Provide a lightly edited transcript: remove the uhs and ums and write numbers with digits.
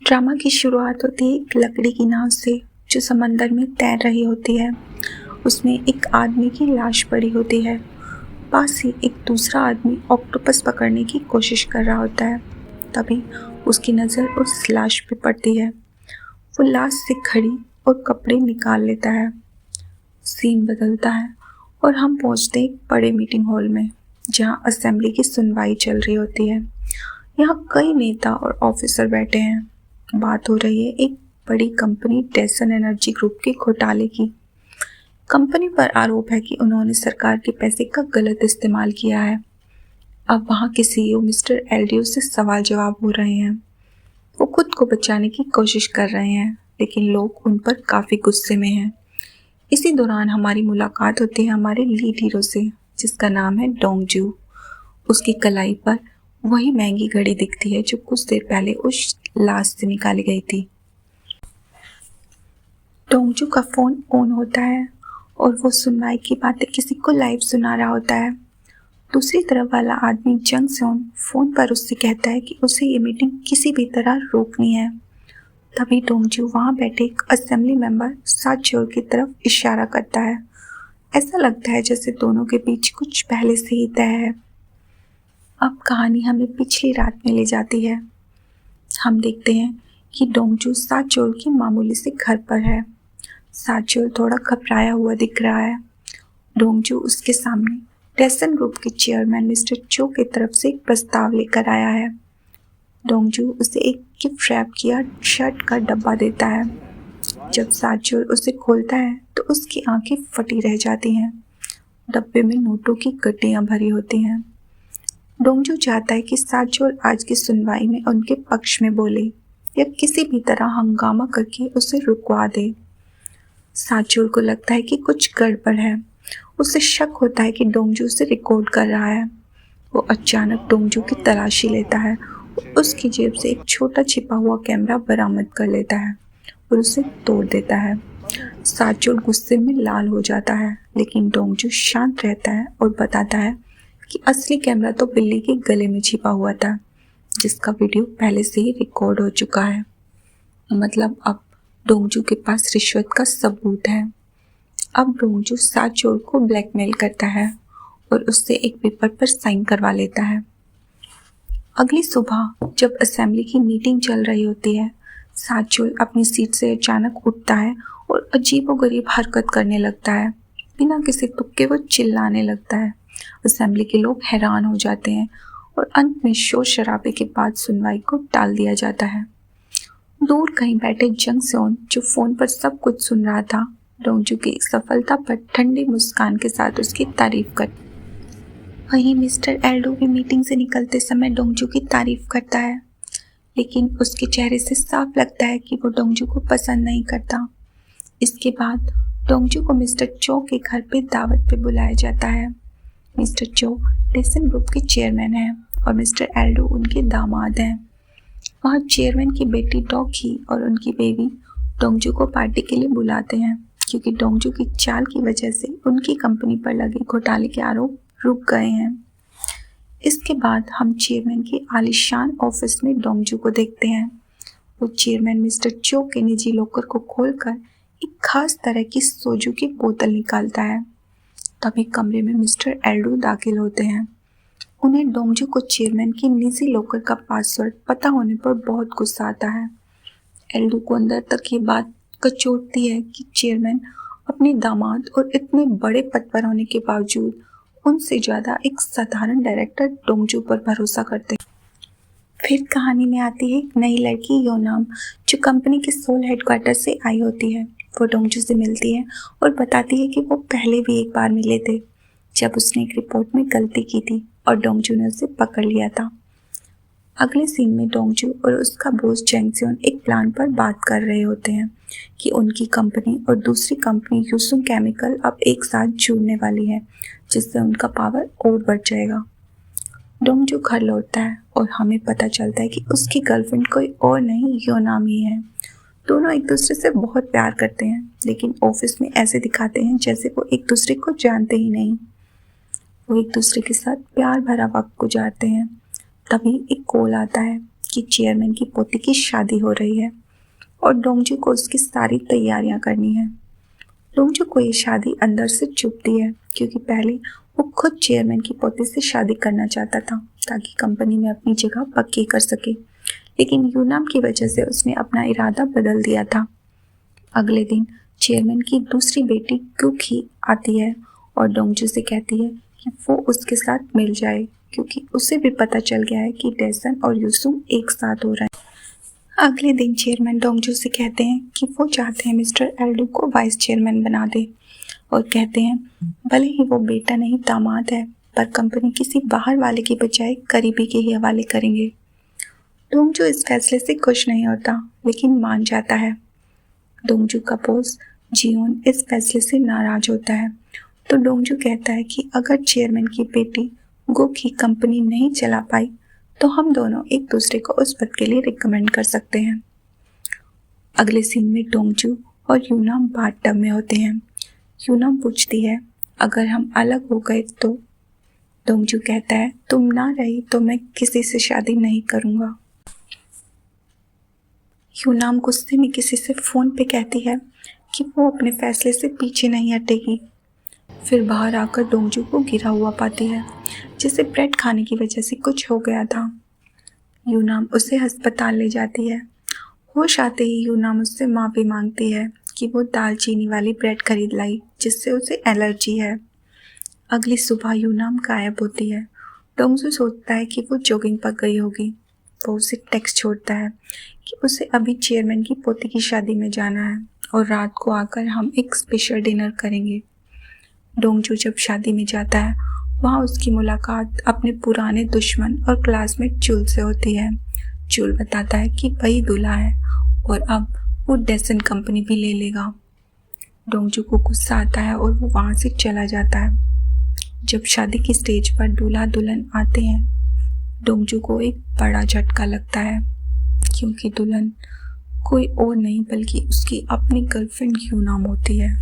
Drama की शुरुआत होती है एक लकड़ी की नाव से जो समंदर में तैर रही होती है। उसमें एक आदमी की लाश पड़ी होती है। पास ही एक दूसरा आदमी ऑक्टोपस पकड़ने की कोशिश कर रहा होता है। तभी उसकी नज़र उस लाश पे पड़ती है। वो लाश से खड़ी और कपड़े निकाल लेता है। सीन बदलता है और हम पहुंचते एक बड़े मीटिंग हॉल में जहां असेंबली की सुनवाई चल रही होती है। यहाँ कई नेता और ऑफिसर बैठे हैं। बात हो रही है एक बड़ी कंपनी डेसन एनर्जी ग्रुप के घोटाले की। कंपनी पर आरोप है कि उन्होंने सरकार के पैसे का गलत इस्तेमाल किया है। अब वहाँ के सीईओ मिस्टर एल्डियो से सवाल जवाब हो रहे हैं। वो खुद को बचाने की कोशिश कर रहे हैं, लेकिन लोग उन पर काफ़ी गुस्से में हैं। इसी दौरान हमारी मुलाकात होती है हमारे लीड हीरो से, जिसका नाम है डोंगजू। उसकी कलाई पर वही महंगी घड़ी दिखती है जो कुछ देर पहले उस लाश से निकाली गई थी। डोंगजू का फोन ऑन होता है और वो सुनवाई की बातें किसी को लाइव सुना रहा होता है। दूसरी तरफ वाला आदमी जंग सेओन फोन पर उससे कहता है कि उसे ये मीटिंग किसी भी तरह रोकनी है। तभी डोंगजू वहाँ बैठे एक असेंबली मेंबर साचोर की तरफ इशारा करता है। ऐसा लगता है जैसे दोनों के बीच कुछ पहले से ही तय है। अब कहानी हमें पिछली रात में ले जाती है। हम देखते हैं कि डोंगजू साचोल के मामूली से घर पर है। साचोल थोड़ा घबराया हुआ दिख रहा है। डोंगजू उसके सामने डेसन ग्रुप के चेयरमैन मिस्टर चो की तरफ से एक प्रस्ताव लेकर आया है। डोंगजू उसे एक गिफ्ट रैप किया शर्ट का डब्बा देता है। जब साचोल उसे खोलता है तो उसकी आंखें फटी रह जाती हैं। डब्बे में नोटों की गड्डियां भरी होती हैं। डोंगजू चाहता है कि साचोल आज की सुनवाई में उनके पक्ष में बोले या किसी भी तरह हंगामा करके उसे रुकवा दे। साचोल को लगता है कि कुछ गड़बड़ है। उसे शक होता है कि डोंगजू उसे रिकॉर्ड कर रहा है। वो अचानक डोंगजू की तलाशी लेता है और उसकी जेब से एक छोटा छिपा हुआ कैमरा बरामद कर लेता है और उसे तोड़ देता है। साचोल गुस्से में लाल हो जाता है, लेकिन डोंगजू शांत रहता है और बताता है कि असली कैमरा तो बिल्ली के गले में छिपा हुआ था, जिसका वीडियो पहले से ही रिकॉर्ड हो चुका है। मतलब अब डोंगजू के पास रिश्वत का सबूत है। अब डोंगजू साचोल को ब्लैकमेल करता है और उससे एक पेपर पर साइन करवा लेता है। अगली सुबह जब असेंबली की मीटिंग चल रही होती है, साचोल अपनी सीट से अचानक उठता है और अजीबोगरीब हरकत करने लगता है। बिना किसी तुक्के वो चिल्लाने लगता है। असेंबली के लोग हैरान हो जाते हैं और अंत में शोर शराबे के बाद सुनवाई को टाल दिया जाता है। दूर कहीं बैठे जंग सेओन, जो फोन पर सब कुछ सुन रहा था, डोंगजू की सफलता पर ठंडी मुस्कान के साथ उसकी तारीफ कर। वहीं मिस्टर एल्डो भी मीटिंग से निकलते समय डोंगजू की तारीफ करता है, लेकिन उसके चेहरे से साफ लगता है कि वो डोंगजू को पसंद नहीं करता। इसके बाद डोंगजू को मिस्टर चो के घर पे दावत पे बुलाया जाता है। मिस्टर चो डेसन ग्रुप के चेयरमैन हैं और मिस्टर एल्डो उनके दामाद हैं। वहाँ चेयरमैन की बेटी डॉकी और उनकी बेबी डोंगजू को पार्टी के लिए बुलाते हैं, क्योंकि डोंगजू की चाल की वजह से उनकी कंपनी पर लगे घोटाले के आरोप रुक गए हैं। इसके बाद हम चेयरमैन के आलीशान ऑफिस में डोंगजू को देखते हैं। वो चेयरमैन मिस्टर चो के निजी लॉकर को खोलकर एक खास तरह की सोजू की बोतल निकालता है। तभी कमरे में मिस्टर एल्डो दाखिल होते हैं। उन्हें डोंगजू को चेयरमैन की निजी लॉकर का पासवर्ड पता होने पर बहुत गुस्सा आता है। एल्डो को अंदर तक ये बात कचोटती है कि चेयरमैन अपने दामाद और इतने बड़े पद पर होने के बावजूद उनसे ज़्यादा एक साधारण डायरेक्टर डोंगजू पर भरोसा करते हैं। फिर कहानी में आती है एक नई लड़की योनाम, जो कंपनी के सोल हेडक्वार्टर से आई होती है। वो डोंगजू से मिलती है और बताती है कि वो पहले भी एक बार मिले थे, जब उसने एक रिपोर्ट में गलती की थी और डोंगजू ने उसे पकड़ लिया था। अगले सीन में डोंगजू और उसका बॉस जंग सेओन एक प्लान पर बात कर रहे होते हैं कि उनकी कंपनी और दूसरी कंपनी यूसुंग केमिकल अब एक साथ जुड़ने वाली है, जिससे उनका पावर और बढ़ जाएगा। डोंगजू घर लौटता है और हमें पता चलता है कि उसकी गर्लफ्रेंड कोई और नहीं, योनाम ही है। दोनों एक दूसरे से बहुत प्यार करते हैं, लेकिन ऑफिस में ऐसे दिखाते हैं जैसे वो एक दूसरे को जानते ही नहीं। वो एक दूसरे के साथ प्यार भरा वक्त गुजारते हैं। तभी एक कॉल आता है कि चेयरमैन की पोती की शादी हो रही है और डोंगजू को उसकी सारी तैयारियां करनी है। डोंगजू को ये शादी अंदर से चुभती है क्योंकि पहले वो खुद चेयरमैन की पोती से शादी करना चाहता था ताकि कंपनी में अपनी जगह पक्की कर सके, लेकिन यूनाम की वजह से उसने अपना इरादा बदल दिया था। अगले दिन चेयरमैन की दूसरी बेटी क्यूकी आती है और डोंगजू से कहती है कि वो उसके साथ मिल जाए क्योंकि उसे भी पता चल गया है कि डेसन और यूसुम एक साथ हो रहे हैं। अगले दिन चेयरमैन डोंगजू से कहते हैं कि वो चाहते हैं मिस्टर एल्डू को वाइस चेयरमैन बना दे और कहते हैं भले ही वो बेटा नहीं दामाद है पर कंपनी किसी बाहर वाले की बजाय करीबी के ही हवाले करेंगे। डोंगजू इस फैसले से खुश नहीं होता लेकिन मान जाता है। डोंगजू का बॉस जियोन इस फैसले से नाराज होता है तो डोंगजू कहता है कि अगर चेयरमैन की बेटी गो की कंपनी नहीं चला पाई तो हम दोनों एक दूसरे को उस पद के लिए रिकमेंड कर सकते हैं। अगले सीन में डोंगजू और यूनाम बाथटब में होते हैं। यूनाम पूछती है अगर हम अलग हो गए तो? डोंगजू कहता है तुम ना रही तो मैं किसी से शादी नहीं करूँगा। यूनाम गुस्से में किसी से फ़ोन पे कहती है कि वो अपने फैसले से पीछे नहीं हटेगी। फिर बाहर आकर डोंगजू को गिरा हुआ पाती है जिसे ब्रेड खाने की वजह से कुछ हो गया था। यूनाम उसे अस्पताल ले जाती है। होश आते ही यूनाम उससे माफ़ी मांगती है कि वो दालचीनी वाली ब्रेड खरीद लाई जिससे उसे एलर्जी है। अगली सुबह यूनाम गायब होती है। डोंगजू सोचता है कि वो जॉगिंग पर गई होगी। वो उसे टेक्स्ट छोड़ता है कि उसे अभी चेयरमैन की पोती की शादी में जाना है और रात को आकर हम एक स्पेशल डिनर करेंगे। डोंगजू जब शादी में जाता है वहाँ उसकी मुलाकात अपने पुराने दुश्मन और क्लासमेट जूल से होती है। जूल बताता है कि वही दूल्हा है और अब वो डेसन कंपनी भी ले लेगा। डोंगजू को गुस्सा आता है और वो वहाँ से चला जाता है। जब शादी की स्टेज पर दूल्हा दुल्हन आते हैं डोंगजू को एक बड़ा झटका लगता है क्योंकि दुल्हन कोई और नहीं बल्कि उसकी अपनी गर्लफ्रेंड यूनाम होती है।